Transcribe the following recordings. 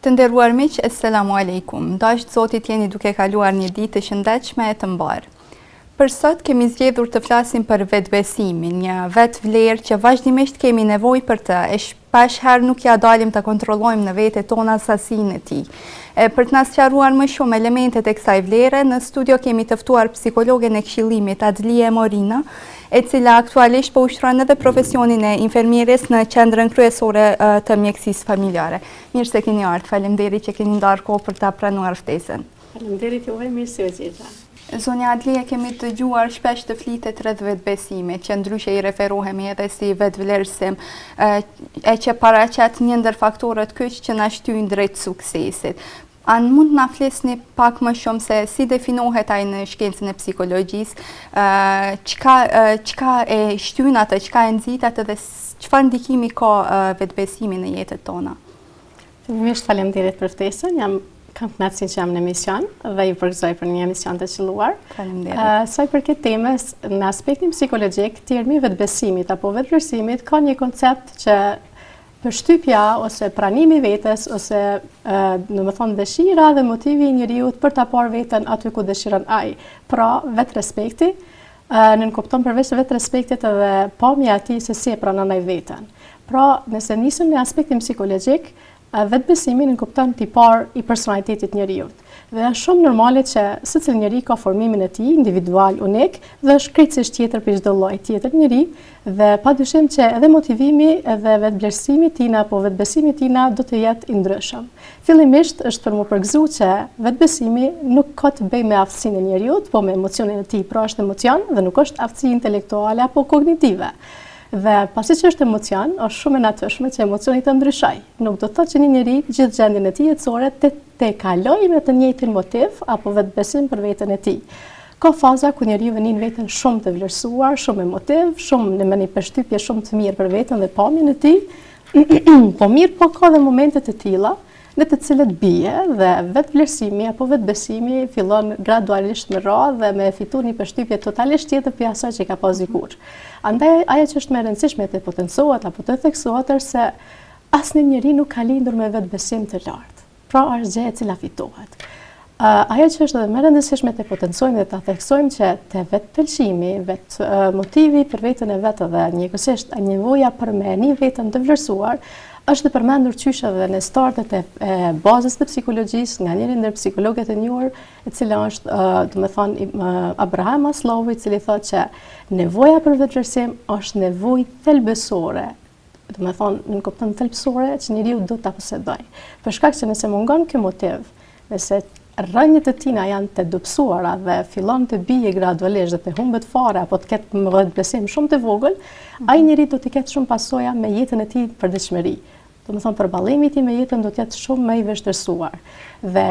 Të nderuar miq, assalamu alaikum. Dashur Zotit, jeni duke kaluar një ditë të shëndetshme e të mbar. Për sot kemi zgjedhur të flasim për vetbesimin, një vetvlerë që vazhdimisht kemi nevojë për të, e shpesh herë nuk ja dalim të kontrollojmë në vete tona sasinë e tij. Për të na sqaruar më shumë elementet e kësaj vlere, në studio kemi të ftuar psikologen e këshillimit Adlia Morina, e cila aktualisht po ushtron edhe profesionin e infermieres në qendrën kryesore të mjekësisë familjare. Mirë se keni ardhur, faleminderit që keni ndarë kohë për ta pranuar ftesën. Faleminderit juve, mirë se u gjeta. Zonja Adlia, kemi dëgjuar shpesh të flitet rreth vetbesimit, që ndryshe i referohemi edhe si vetvlerësim, e që paraqet një ndër faktorët kyç që na shtyjnë drejt suksesit. Mund na flisni pak më shumë se si definohet ai në shkencën e psikologjisë, çka e shtyn atë, çka e nxit atë dhe çfarë ndikimi ka vetbesimi në jetën tona? Fillimisht faleminderit për ftesën. Kam kënaqësi që jam në emision dhe ju përgëzoj për një emision të qelluar. Faleminderit. Sa i përket temës, në aspektin psikologjik, termi vetbesimit apo vetvlerësimit ka një koncept që përshtypja ose pranimi vetes ose domethënë dëshira dhe motivi i njeriu për ta parë veten aty ku dëshiron ai. Pra, vetrespekti nënkupton përveç vetrespektit edhe pamja e tij se si e pranon ai veten. Pra, nëse nisim në aspektin psikologjik, vetbesimi nënkupton tipar i personalitetit njeriu. Dhe është shumë normale që secili njeri ka formimin e tij individual, unik dhe është krejtësisht tjetër për çdo lloj tjetër njeri dhe padyshim që edhe motivimi edhe vetvlerësimi tina apo vetbesimi tina do të jetë i ndryshëm. Fillimisht është për më përgëzuar që vetbesimi nuk ka të bëjë me aftësinë e njeriu, po me emocionin e tij, pra është emocion dhe nuk është aftësi intelektuale apo kognitive. Dhe pasi që është emocion, është shumë e natyrshme që emocioni të ndryshojë. Nuk do të thotë që një njeri gjithë gjendjen e tij jetësore të kalojë me të njëjtin motiv apo vetbesim për veten e tij. Ka faza ku njeriu vënin veten shumë të vlerësuar, shumë emotiv, shumë në një përshtypje shumë të mirë për veten dhe pamjen e tij. Po mirë, po ka dhe momente të tilla në të cilët bie dhe vetvlerësimi apo vetbesimi fillon gradualisht me radhë dhe me fitu një përshtypje totalisht tjetër për asaj që ka pas dikur. Andaj ajo që është më e rëndësishme të potencohet apo të theksohet është se asnjë njeri nuk ka lindur me vetbesim të lartë. Pra është gjë e cila fitohet. Ajo që është edhe më e rëndësishme të potencojmë dhe të theksojmë që te vetpëlqimi, motivi për veten e vet dhe njëkohësisht nevoja për me një veten të vlerësuar është të përmendur qysh edhe në startet e bazës të psikologjisë nga njëri ndër psikologët e njohur, e cila është, domethënë, Abraham Maslow, i cili thotë që nevoja për vetvlerësim është nevojë thelbësore. Domethënë, në kuptim thelbësore që njeriu do ta posedojë. Për shkak që nëse mungon ky motiv, nëse rrënjët e tina janë të dobësuara dhe fillon të bije gradualisht dhe të humbet fare apo të ketë më vetbesim shumë të vogël, ai njeri do të ketë shumë pasoja me jetën e tij përditshmëri. Domethënë përballimi i tij me jetën do të jetë shumë më i vështirësuar dhe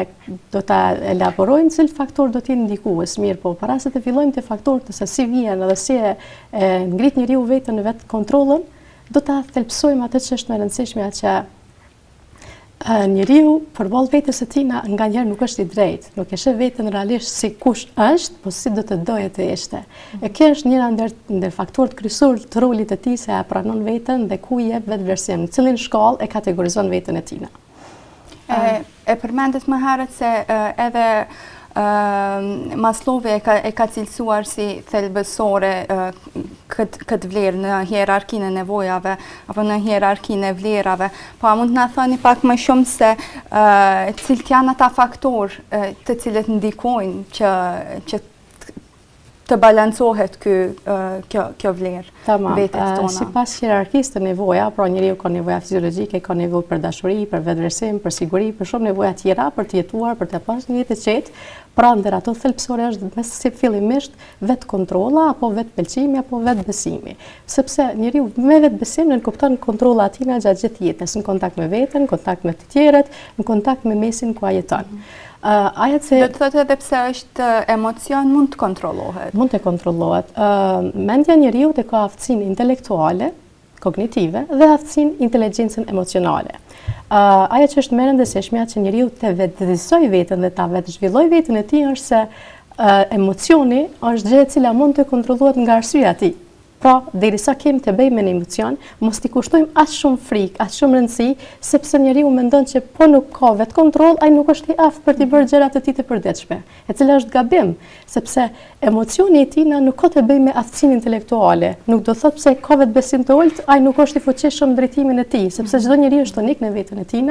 do ta elaborojmë cil faktor do të jetë ndikues mirë, po para se të fillojmë te faktorët se si vjen edhe si e ngrit njeriu veten në vet kontrollën, do ta thelbësojmë atë që është më e rëndësishme, që njeriu përballë vetes së tij nganjëherë nuk është i drejtë, nuk e sheh veten realisht si kush është, po si do të doje të ishte. E kjo është njëra ndër faktorët kryesorë të rolit të tij se e pranon veten dhe ku i jep vetvlerësim, në cilin shkallë e kategorizon veten e tij. E përmendet më herët se edhe Maslow e ka cilësuar si thelbësore këtë vlerë në hierarkinë e nevojave apo në hierarkinë e vlerave. Po a mund të na thoni pak më shumë se cilët janë ata faktorë të cilët ndikojnë që të balancohet kjo vlerë vetes tona? Sipas hierarkisë të nevoja, pra njeriu ka nevoja fiziologjike, ka nevojë për dashuri, për vetvlerësim, për siguri, për shumë nevoja tjera për të jetuar, për të pasur një jetë të qetë. Pra ndër ato thelbësore është me si fillimisht vetkontrolla apo vetpëlqimi apo vetbesimi. Sepse njeriu me vetbesim nënkupton kontrolla atina gjatë gjithë jetës, në kontakt me veten, në kontakt me të tjerët, në kontakt me mesin ku ai jeton. Do të thotë edhe pse është emocion mund të kontrollohet. Mund të kontrollohet. Mendja e njeriu ka aftësinë intelektuale, kognitive dhe aftësinë inteligjencën emocionale. Ajo që është më e rëndësishme që njeriu të vetëdijsoj veten dhe ta vetzhvilloj veten e tij është se emocioni është gjë e cila mund të kontrollohet nga arsyeja e tij. Pra, derisa kemi të bëjmë me një emocion, mos t'i kushtojmë aq shumë frikë, aq shumë rëndësi, sepse njeriu mendon që po nuk ka vetë kontroll, ai nuk është i aftë për t'i bërë gjërat e tij të përditshme, e cila është gabim, sepse emocioni i tij nuk ka të bëjë me aftësinë intelektuale. Nuk do thotë pse ka vetë besim të ulët, ai nuk është i fuqishëm në drejtimin e tij, sepse çdo njeri është unik në veten e tij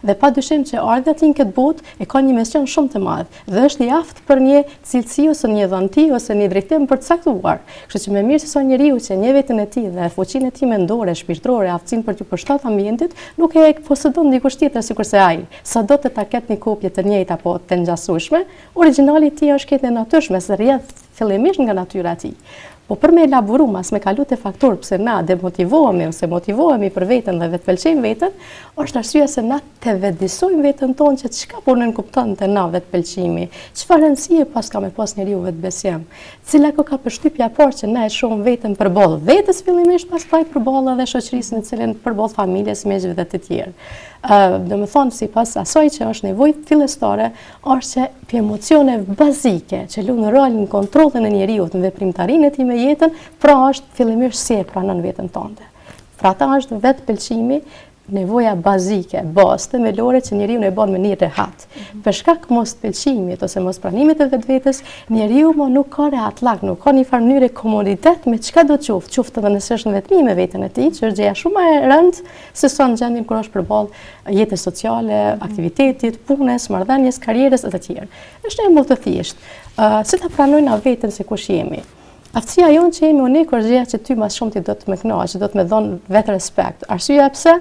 dhe padyshim që ardha e tij në këtë botë e ka një mision shumë të madh dhe është i aftë për një cilësi ose një dhënti ose një drejtim për të caktuar. Kështu që më mirë se sa njeriu që një veten e tij dhe fuqinë e tij mendore, shpirtërore, aftësinë për të përshtat ambientit, nuk e posedon dikush tjetër sikurse ai. Sado të ta ketë një kopje të njëjtë apo të ngjashme, origjinali i tij është këtë natyrshme, se rrjedh fillimisht nga natyra e tij. Po për me elaburu, mas me kalu të faktor pëse na demotivohemi ose motivohemi për veten dhe vetëpëlqejmë veten, është arsyeja se na të vetëdijsojmë veten tonë që çka po nën kupton te na vetëpëlqimi, çfarë rëndësie pas ka me pas njeriu vetbesim, cila ka përshtypja parë që na e shohim veten përballë vetes fillimisht, pastaj përballë edhe shoqërisë në cilën përballë familjes, miqve dhe të tjerë. Domethënë sipas asaj që është nevojë fillestare, është që emocione bazike që luajnë rolin në kontrollin e njeriu në veprimtarinë e tij me jetën, pra është fillimisht si e pranon veten tënde. Pra ata është vetëpëlqimi, nevoja bazike, bazë themelore që njeriu e bën me një rehat. Për shkak mos pëlqimit ose mos pranimit të vetvetes, njeriu nuk ka rehatllak, nuk ka një farë mënyrë komoditet me çka do të qoftë edhe nëse është në vetmi me veten e tij, që është gjëja shumë e rëndë se sa në gjendjen kur është përballë jetës sociale, aktivitetit, punës, marrëdhënies, karrierës e të tjerë. Është shembull të thjeshtë. Si ta pranojnë veten se kush jemi? Aftësia jonë që jemi unik është gjëja që ty mas shumë ti do të më kënaqë, do të më dhon vetë respekt. Arsyeja pse?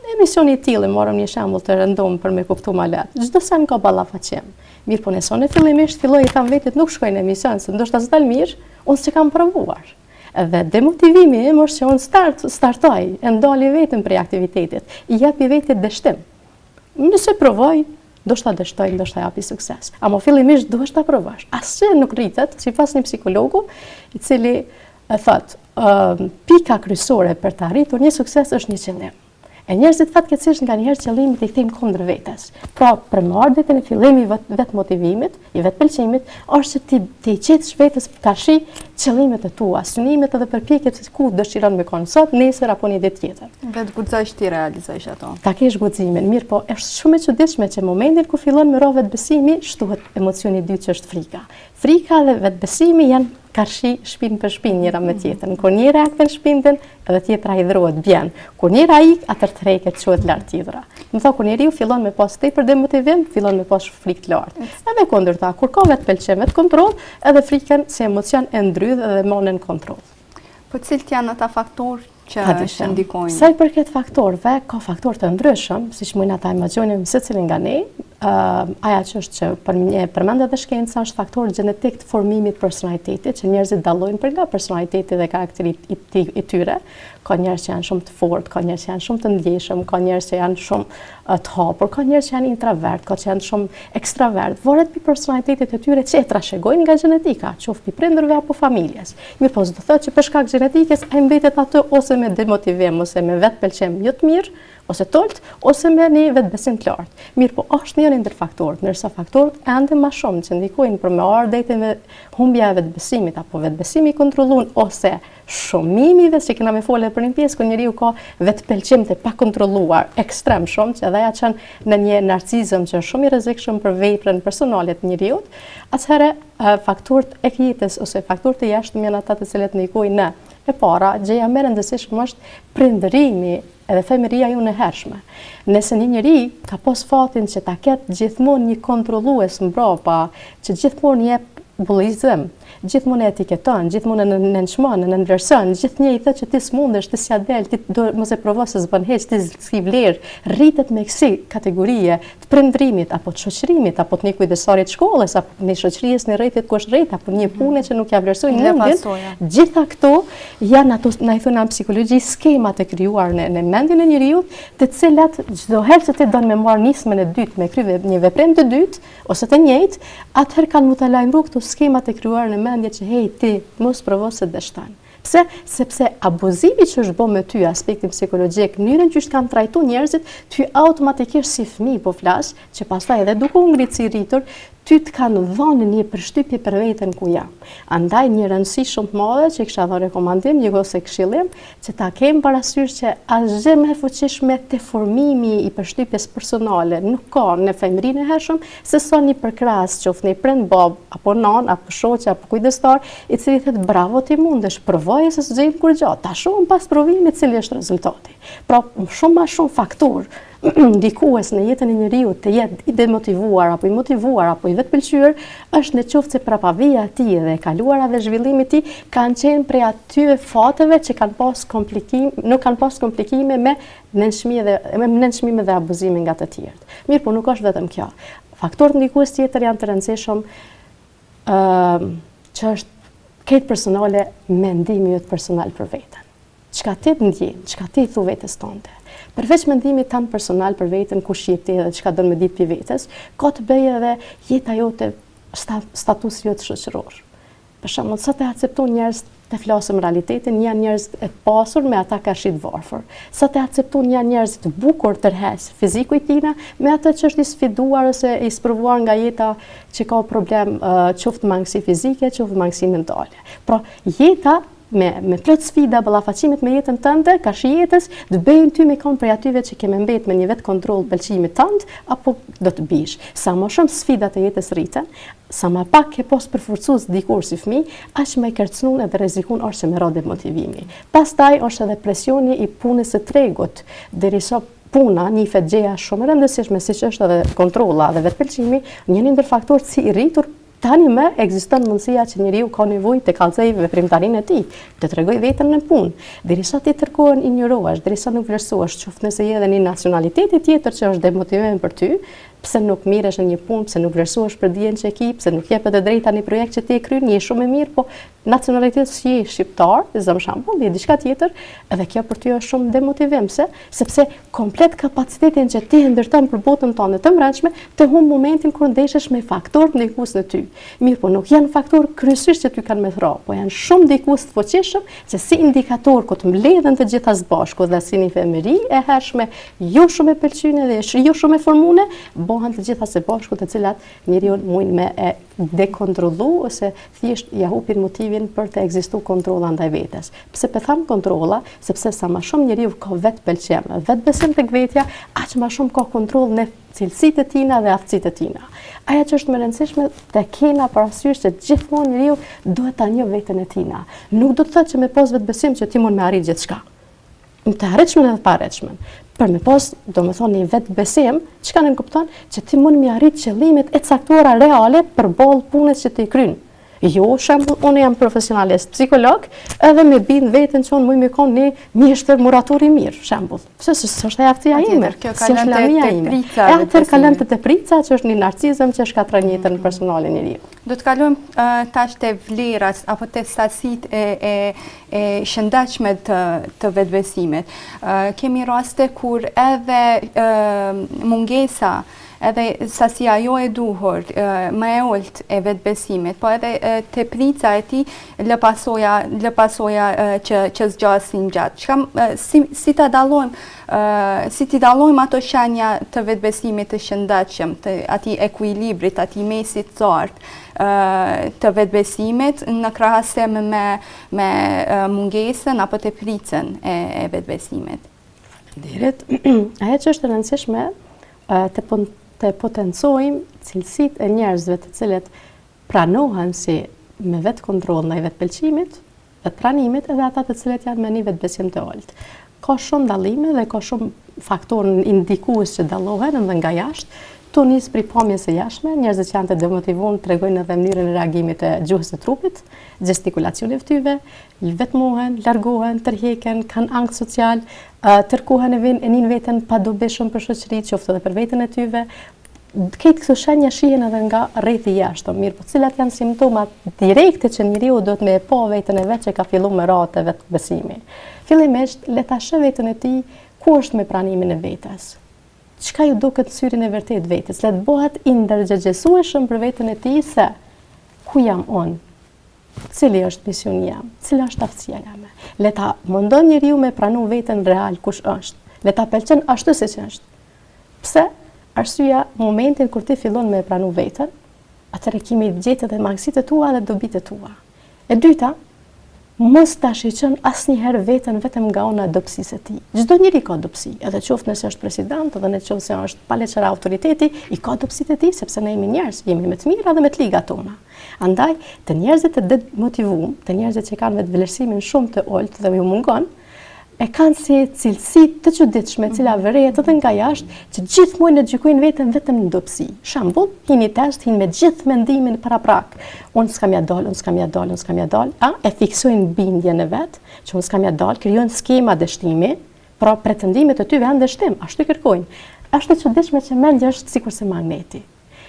Emisioni i tillë, morëm një shembull të rëndom për me kuptu ma lehtë. Çdo sen ka ballafaqim. Mirë po nëse fillimisht filloj i tham vetit nuk shkoj në emision, se ndoshta s'dal mirë, unë s'e kam provuar. Edhe demotivimi im është që unë startoj, e ndali vetëm prej aktivitetit, i japi vetit dështim. Nëse provoj, ndoshta dështoj, ndoshta japi sukses. Amo fillimisht duhesh ta provosh. Asgjë nuk rritet, sipas një psikologu, i cili e thot, pika kryesore për të arritur një sukses është një qëllim. E njerëzit fatkeqësisht nganjëherë qëllimit i kthejnë kundër vetes. Pra, për marrëdhënien e fillimi vetë motivimit, i vetëpëlqimit, është që ti i qetësh vetes tash qëllimet e tua, synimet edhe përpjekjet se ku dëshiron me kon sot, nesër apo një ditë tjetër. Vetë guxosh ti realizosh ato. Ta kesh guximin, mirë, po është shumë e çuditshme që momentin kur fillon me vetbesimi, shtohet emocioni i dytë që është frika. Frika dhe vetbesimi janë karshi shpinë për shpinë njëra me tjetrën. Kur njëra akten shpinën, edhe tjetra hidhrohet bjen. Kur njëra ik, atër treket quhet lart tjetra. Më thon kur njeriu fillon me pas tepër demotivim, fillon me pas frikë të lartë. Edhe kundërta, kur ka vetëpëlqim, vetë kontroll, edhe frikën si emocion e ndrydh dhe monë në kontroll. Po cilët janë ata faktorë që ndikojnë? Sa i përket faktorëve, ka faktorë të ndryshëm, siç mund ata imagjinojmë secilin nga ne. Aja që është që përmendet dhe shkenca është faktor gjenetik të formimit personalitetit, që njerëzit dallojnë për nga personaliteti dhe karakteri i tyre. Ka njerëz që janë shumë të fortë, ka njerëz që janë shumë të ndjeshëm, ka njerëz që janë shumë të hapur, ka njerëz që janë introvert, ka që janë shumë ekstravert. Varet mbi personalitetet e tyre që e trashëgojnë nga gjenetika, qoftë pi prindërve apo familjes. Mirë po, do të thotë që për shkak gjenetikës ai mbetet aty ose me demotivim ose me vetëpëlqim jo të mirë, ose tolt, ose me një vetbesim të lartë. Mirë po, është njëri ndër faktorët, ndërsa faktorët ende më shumë që ndikojnë për me ardhëtin me humbja e vetbesimit apo vetbesimi i kontrolluar ose shumimive, që kena me folë për një pjesë ku njeriu ka vetëpëlqim të pakontrolluar ekstrem shumë, që edhe ja çon në një narcizëm që është shumë i rrezikshëm për veprën personale të njeriu, atëherë faktorët e jetës ose faktorët e jashtëm janë ata të cilët ndikojnë në e para, gjëja më e rëndësishme është prindërimi edhe femëria ju në hershme. Nëse një njeri ka pas fatin që ta ketë gjithmonë një kontrollues mbrapa, që gjithmonë jep bullizëm, gjithmonë e etiketon, gjithmonë e nënçmon, e nënvlerëson, gjithnjë i thotë që ti s'mundesh, ti s'ja del, ti do mos e provo se s'bën hiç, ti s'ki vlerë, rritet me kësi kategorie të prindërimit apo të shoqërimit apo të një kujdesarit shkollës apo një shoqërisë në rrjetet ku është rrjet apo një pune që nuk ja vlerësojnë mendjen. Gjitha këto janë ato, na i thonë në psikologji, skemat e krijuar në mendjen e njeriu, të cilat çdo herë që ti don me marr nismën e dytë, me krye një veprim të dytë ose të njëjtë, atëherë kanë mu ta lajmëruar këto skemat e krijuar në mendje që hej ti mos provo se dështon. Pse? Sepse abuzivi që është bërë me ty aspektin psikologjik, mënyrën që kanë trajtuar njerëzit, ty automatikisht si fëmijë po flas, që pastaj edhe duke u ngritur si rritur, ty të kanë dhënë një përshtypje për veten ku jam. Andaj një rëndësi shumë të madhe që kisha dhënë rekomandim, ose këshillim, që ta kem parasysh që asgjë më e fuqishme te formimi i përshtypjes personale nuk ka në femrinë e hershëm se sa një përkras, qoftë një prind, bab, apo nan, apo shoqë, apo kujdestar, i cili thotë bravo ti mundesh, provoje se s'gjej kur gjatë. Ta shohim pas provimit cili është rezultati. Pra shumë më shumë faktor ndikues në jetën e njeriu të jetë i demotivuar apo i motivuar apo i vetpëlqyer është në qoftë se prapavija e tij dhe e kaluara dhe zhvillimi i tij kanë qenë prej atyre fateve që kanë pas nuk kanë pas komplikime me nënshmime dhe abuzime nga të tjerët. Mirë, po nuk është vetëm kjo. Faktorët ndikues tjetër janë të rëndësishëm që është këtë personale mendimi jot personal për veten. Çka ti ndjen, çka ti thu vetes tënde. Përveç mendimit tanë personal për veten, kush je ti dhe çka do me ditë për vetes, ka të bëjë edhe jeta jote, statusi jot shoqëror. Për shembull, sa të akcepton njerëz të flasëm realitetin, janë njerëz e pasur me ata kashit varfër. Sa të akcepton janë njerëz të bukur tërheq fiziku i tina, me ata që është i sfiduar ose i sprovuar nga jeta që ka problem qoftë mangësi fizike, qoftë mangësi mentale. Pra, jeta me plot sfida, ballafaqimet me jetën tënde, kashi jetës, të bëjnë ty me kon prej atyve që kemë mbet me një vetë kontroll pëlqimit tënd, apo do të bish. Sa më shumë sfidat e jetës rriten, sa më pak ke pas përforcues dikur si fëmijë, aq më e kërcënon edhe rrezikon është me radhë motivimi. Pastaj është edhe presioni i punës së tregut, derisa puna nifet gjëja shumë e rëndësishme siç është edhe kontrolla dhe vetpëlqimi, një ndër faktorët si i rritur. Tani më ekziston mundësia që njeriu ka nevojë të kallëzojë veprimtarinë e tij, të tregojë veten në punë, derisa ti tërkohën injorohesh, derisa nuk vlerësohesh, qoftë nëse je edhe një nacionaliteti tjetër që është demotivim për ty, pse nuk mirësh në një punë, pse nuk vlerësohesh për dijen që e ke, pse nuk jepet të drejta në projekt që ti e kryen, je shumë e mirë, po nacionaliteti si je shqiptar, zëm shembull, je diçka tjetër, edhe kjo për ty është shumë demotivimse, sepse komplet kapacitetin që ti e ndërton për botën tonë të brendshme, të humb momentin kur ndeshesh me faktorë ndikues në ty. Mirë, po nuk janë faktorë kryesisht që ty kanë me thra, po janë shumë ndikues të fuqishëm që si indikator ku të mbledhen të gjitha së bashku dhe si një femëri e hershme, jo shumë e pëlqyene dhe jo shumë e formune, bëhen të gjitha së bashku të cilat njeriu mund me e dekontrollu ose thjesht ja hupin motivin për të ekzistuar kontrolla ndaj vetes. Pse po them kontrolla? Sepse sa më shumë njeriu ka vetpëlqim, vetbesim tek vetja, aq më shumë ka kontroll në cilësitë e tina dhe aftësitë e tina. Aja që është më rëndësishme të kena parasysh që gjithmonë njeriu duhet ta njoh veten e tina. Nuk do të thotë që me pas vetbesim që ti mund me arrit gjithçka. Të arritshmën edhe të paarritshmën. Për me pas, do me thonë, një vetë besim, çka në kupton që ti mund me arrit qëllimet e caktuara reale për ballë punës që ti kryen. Jo, shembull, unë jam profesionalist psikolog, edhe me bind veten që unë mund me kon një mjeshtër murator i mirë, shembull. Pse s'është e aftësia ime, s'është lamia ime. Atëherë ka lënë të teprica, që është një narcizëm që shkatron jetën personale e njeriu. Do të kalojmë tash te vlerat apo te sasitë e shëndetshme të vetbesimit. Kemi raste kur edhe mungesa edhe sasia jo e duhur, më e ulët e vetbesimit, po edhe teprica e tij lë pasoja që zgjasin gjatë. Si ta dallojmë, si ti dallojmë ato shenja të vetbesimit të shëndetshëm, të atij ekuilibrit, atij mesit të qartë të vetbesimit në krahasim me mungesën apo tepricën e vetbesimit. Faleminderit. Ajo që është e rëndësishme të potencojmë cilësitë e njerëzve të cilët pranohen si me vetë kontroll ndaj vetpëlqimit, vetë pranimit, edhe ata të cilët janë me një vetbesim të ulët. Ka shumë dallime dhe ka shumë faktorë indikues që dallohen edhe nga jashtë. Tu nis prej pamjes së jashtme, njerëzit që janë të demotivuar tregojnë edhe mënyrën e reagimit të gjuhës së trupit, gestikulacioni fytyve, vetmohen, largohen, tërheqen, kanë ankth social, tërkohen e nin veten pa dobishëm për shoqëri, qoftë edhe për veten e tyve. Këtë këto shenja shihen edhe nga rrethi jashtëm, mirë, po cilat janë simptomat direkte që njeriu duhet me e pa veten e vet që ka filluar me radhë të vetbesimi. Fillimisht le ta shë veten e tij ku është me pranimin e vetes. Çka ju duket syrin e vërtet vetes, le të bëhet i ndërgjegjësueshëm për veten e tij se ku jam unë, cili është misioni jam, cila është aftësia jame. Le ta mundon njeriu me pranu veten real kush është, le ta pëlqen ashtu siç është. Pse? Arsyeja, momentin kur ti fillon me pranu veten, atëherë kemi gjetë edhe mangësitë tua dhe dobitë tua. E dyta, mos ta shiqon asnjëherë veten vetëm nga ana e dobësisë e tij. Çdo njeri ka dobësi, edhe qoftë nëse është president, edhe nëse është paleçara autoriteti, i ka dobësitë e tij sepse ne jemi njerëz, jemi me të mira dhe me të liga tona. Andaj, të njerëzit të demotivuar, të njerëzit që kanë vetvlerësimin shumë të ulët dhe ju mungon, e kanë si cilësi të çuditshme, cila vërehet edhe nga jashtë, që gjithmonë e gjykojnë veten vetëm në dobësi. Shembull, hini test, hin me gjithë mendimin paraprak. Unë s'kam ja dal, unë s'kam ja dal, unë s'kam ja dal, e fiksojnë bindjen e vet, që unë s'kam ja dal, krijojnë skema dështimi, pra pretendimet e tyre janë dështim, ashtu kërkojnë. Është e çuditshme që mendja është sikurse magneti.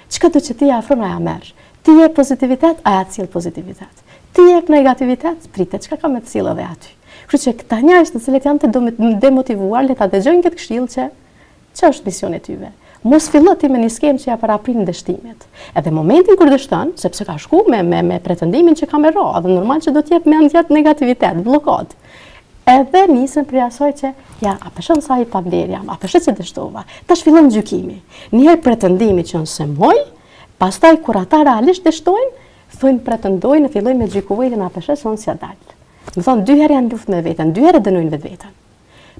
Çka do që ti afron aja merr. Ti jep pozitivitet, aja sjell pozitivitet. Ti jep negativitet, pritet çka ka me të sjellë edhe aty. Kështu që këta njerëz të cilët janë të demotivuar, le ta dëgjojnë këtë këshill që ç'është misioni i tyre. Mos fillo ti me një skemë që ja paraprin dështimet. Edhe momentin kur dështon, sepse ka shku me pretendimin që ka me ra, dhe normal që do të jep mendjat negativitet, bllokad. Edhe nisën për asaj që ja, a peshon sa i pavlerja, a peshon që dështova. Tash fillon gjykimi. Njëherë pretendimi që unë semoj, pastaj kur ata realisht dështojnë, thonë pretendojnë, fillojnë me gjykojnë, a peshon se unë s'ja dal. Më thonë, 2 herë janë luftë me veten, 2 herë dënojnë vetveten.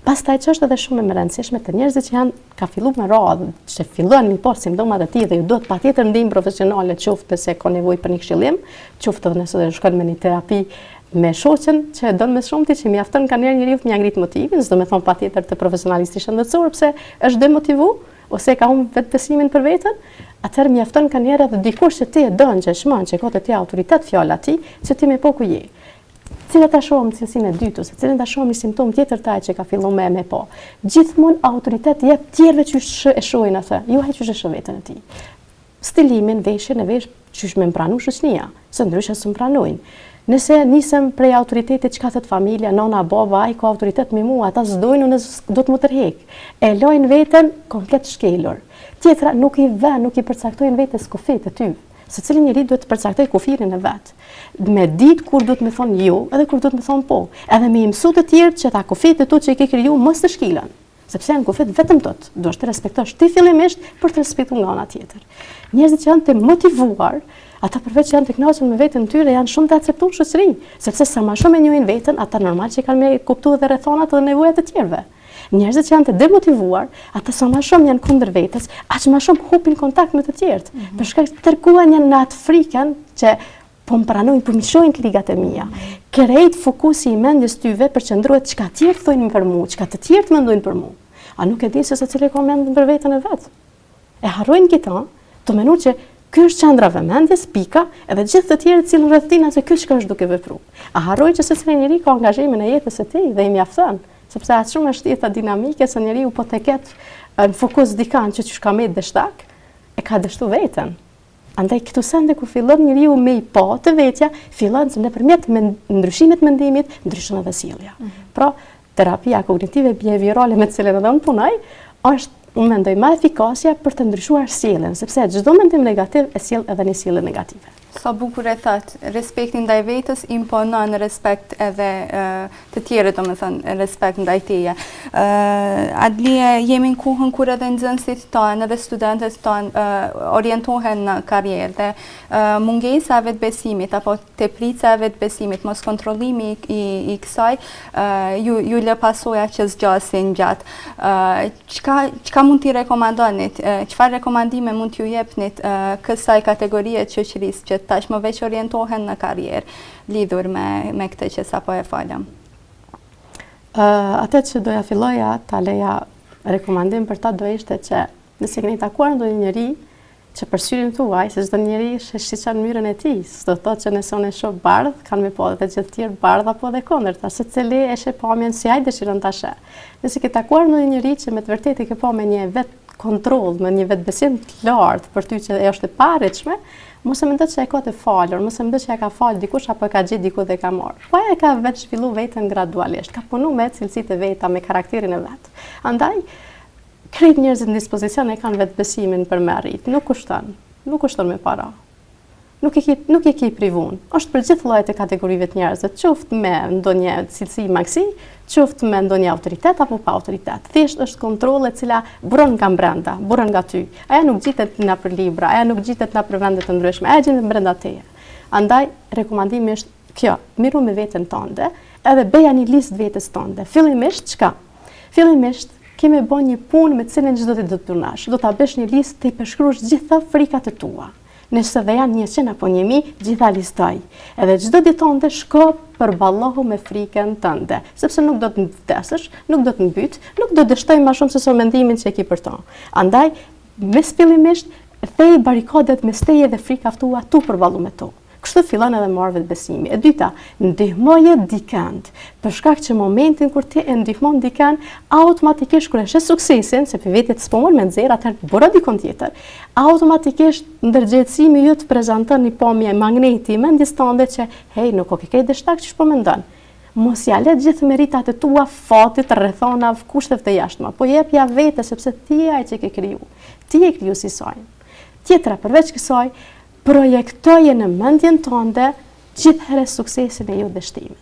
Pastaj që është edhe shumë e rëndësishme të njerëzit që ka filluar me radhë, që fillojnë mi por simptomat e tij dhe ju duhet patjetër ndihmë profesionale, qoftë nëse ka nevojë për një këshillim, qoftë nëse shkon me një terapi me shoqen që don më shumë ti që mjafton kanë njeriu të ngrit motivin, s'do të thonë patjetër të profesionalisti shëndetësor pse është demotivuar ose ka humbur vetbesimin për veten, atëherë mjafton kanë njëra dhe dikush që ti e don që shmon që ka të ti autoritet fjala ti, që ti më po ku je. Cilë ta shohim cilësinë e dytë ose cilën ta shohim simptom tjetër taj që ka filluar me po. Gjithmonë autoritet jep tjerëve që e shohin atë, jo ai që e shoh veten e tij. Stilimin, veshjen e vesh çysh më pranu shoqënia, se ndryshe s'm pranojnë. Nëse nisem prej autoritetit çka thot familja, nona, baba, ai ka autoritet me mua, ata s'dojnë, unë do të më tërheq. E lojnë veten komplet shkelur. Tjetra nuk i përcaktojnë vetes kufit e ty. Secili njeri duhet të përcaktojë kufirin e vet. Me ditë kur duhet me thonë jo, edhe kur duhet me thonë po. Edhe me mësu të tjerë që ta kufit e tu që i ke kriju mos të shkilen. Sepse janë kufit vetëm tot. Do të respektosh ti fillimisht për të respektuar nga ana tjetër. Njerëzit që janë të motivuar, ata përveç që janë të kënaqur me veten tyre, janë shumë të akceptuar në shoqëri, sepse sa më shumë e njohin veten, ata normal që kanë me kuptuar edhe rrethonat dhe nevojat e tjerëve. Njerëzit që janë të demotivuar, ata sa më shumë janë kundër vetes, aq më shumë hupin kontakt me të tjerët. Për shkak të tërkuan janë në atë frikën që po më pranojnë, po më shohin të ligat e mia. Krejt fokusi i mendjes tyve përqendrohet çka të tjerë thonë për mua, çka të tjerë mendojnë për mua. A nuk e di se secili ka mendjen për veten e vet? E harrojnë këta, të menduar që ky është qendra e mendjes, pika, edhe gjithë të tjerët cilën rreth tina se ky çka është duke vepruar. A harrojnë që secili njeri ka angazhimin e jetës së tij dhe i mjafton, sepse atë shumë është jeta dinamike se njeriu po të ketë në fokus dikan që çka me dështak, e ka dështu veten. Andaj këtu sende kur fillon njeriu me i pa të vetja, fillon se nëpërmjet ndryshimit mendimit, ndryshon edhe sjellja. Pra, terapia kognitive behaviorale me të cilën edhe unë punoj, është unë mendoj më efikasja për të ndryshuar sjelljen, sepse çdo mendim negativ e sjell edhe një sjellje negative. Sa bukur e that, respekti ndaj vetës imponon respekt edhe të tjerët, domethënë respekt ndaj teje. Adlie, jemi në kohën kur edhe nxënësit tanë edhe studentët tanë orientohen në karrierë dhe mungesa e vetbesimit apo teprica e vetbesimit, mos kontrollimi i kësaj ju lë pasoja që zgjasin gjatë. Çka mund t'i rekomandonit? Çfarë rekomandime mund t'ju jepnit kësaj kategorie të shoqërisë që tashmë veç orientohen në karrierë lidhur me këtë që sapo e falëm? Atë që doja filloja ta leja rekomandim për ta do ishte që nëse keni takuar ndonjë njeri që për syrin tuaj, se çdo njeri shiçan mënyrën e tij, s'do të thotë që nëse unë e shoh bardh, kanë me po edhe gjithë tjerë bardh apo dhe kundërta, secili e sheh pamjen si ai dëshiron ta sheh. Nëse ke takuar ndonjë njeri që me të vërtetë ke pa me një vet kontroll, me një vetbesim të lartë për ty që është e parritshme, mos e mendoj që e ka të falur, mos e mendoj që e ka fal dikush apo e ka gjetë diku dhe ka marrë. Po ai e ka vetë zhvilluar veten gradualisht, ka punuar me cilësitë e veta, me karakterin e vet. Andaj krejt njerëzit në dispozicion e kanë vetbesimin për me arrit, nuk kushton me para. nuk e ki privun. Është për gjithë llojet e kategorive të njerëzve, qoftë me ndonjë cilësi magësi, qoftë me ndonjë autoritet apo pa autoritet. Thjesht është kontroll e cila buron nga brenda, buron nga ty. Aja nuk gjitet na për libra, aja nuk gjitet na për vende të ndryshme, aja gjitet brenda teje. Andaj rekomandimi është kjo, miru me veten tënde, edhe beja një listë vetes tënde. Fillimisht çka? Fillimisht kemi bën një punë me cilën çdo ditë do të punosh. Do ta bësh një listë të përshkruash gjitha frikat e tua. Nëse dhe janë 100 apo 1000, gjitha listoj. Edhe çdo ditë tënde shko përballohu me frikën tënde, sepse nuk do të vdesësh, nuk do të mbyt, nuk do të dështoj më shumë se sa mendimin që e ke për to. Andaj, fillimisht thej barikadet mes teje dhe frikat tua tu përballu me to. Kështu fillon edhe marrë vetbesimi. E dyta, ndihmoje dikën. Për shkak që momentin kur ti e ndihmon dikën, automatikisht kur e shes suksesin, se për vetë të spomon me nxjerr, atëherë bëra dikon tjetër. Automatikisht ndërgjegjësimi ju të prezanton një pamje magneti mendjes tënde që hey, nuk o ke dështak që shpo mendon. Mos ja le gjithë meritat e tua fatit, rrethonav, kushteve të jashtme, po jepja vete sepse ti je ai që ke kriju. Ti je kriju si saj. Tjetra përveç kësaj, projektoje në mendjen tënde gjithherë suksesin e ju dështimit.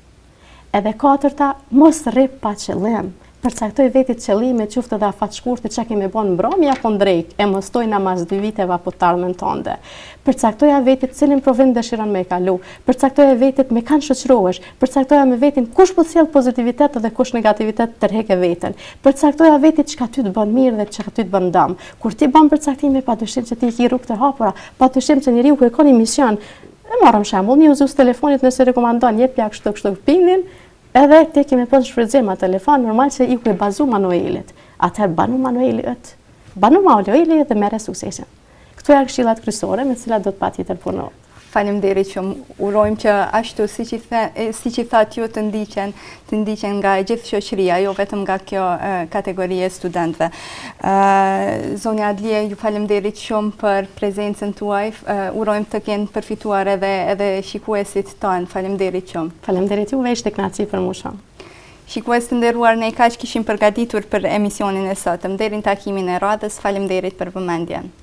Edhe katërta, mos rrip pa qëllim. Përcaktoj vetit qëllime, qoftë edhe afat shkurtë çka kemi bën mbrëmje apo ndrejk, e mos tojna mas 2 viteve apo të ardhmen tënde. Përcaktoja vetit cilin provim dëshiron me e kalu. Përcaktoja vetit me kanë shoqërohesh. Përcaktoja me vetin kush po sjell pozitivitet dhe kush negativitet tërheqe veten. Përcaktoja vetit çka ty të bën mirë dhe çka ty të bën dëm. Kur ti bën përcaktime, padyshim që ti ke rrugë të hapura, padyshim që njeriu kur ka një mision, e marrëm shembull, një uzus telefonit nëse rekomandon jep ja kështu pinin, edhe te kemi pas shfrytëzim atë telefon, normal që i ku e bazu manuelit. Atëherë banu manueli dhe merre suksesin. Këto janë këshillat kryesore me të cilat do të patjetër punoj. Faleminderit shumë. Urojmë që ashtu siç i thatë ju të ndiqen nga gjithë shoqëria, jo vetëm nga kjo kategori e studentëve. Zonja Adlie, ju faleminderit shumë për prezencën tuaj. Urojmë të kenë përfituar edhe shikuesit tanë. Faleminderit shumë. Faleminderit juve, ishte kënaqësi për mua shumë. Shikues të nderuar, ne kaq kishim përgatitur për emisionin e sotëm. Deri në takimin e radhës, faleminderit për vëmendjen.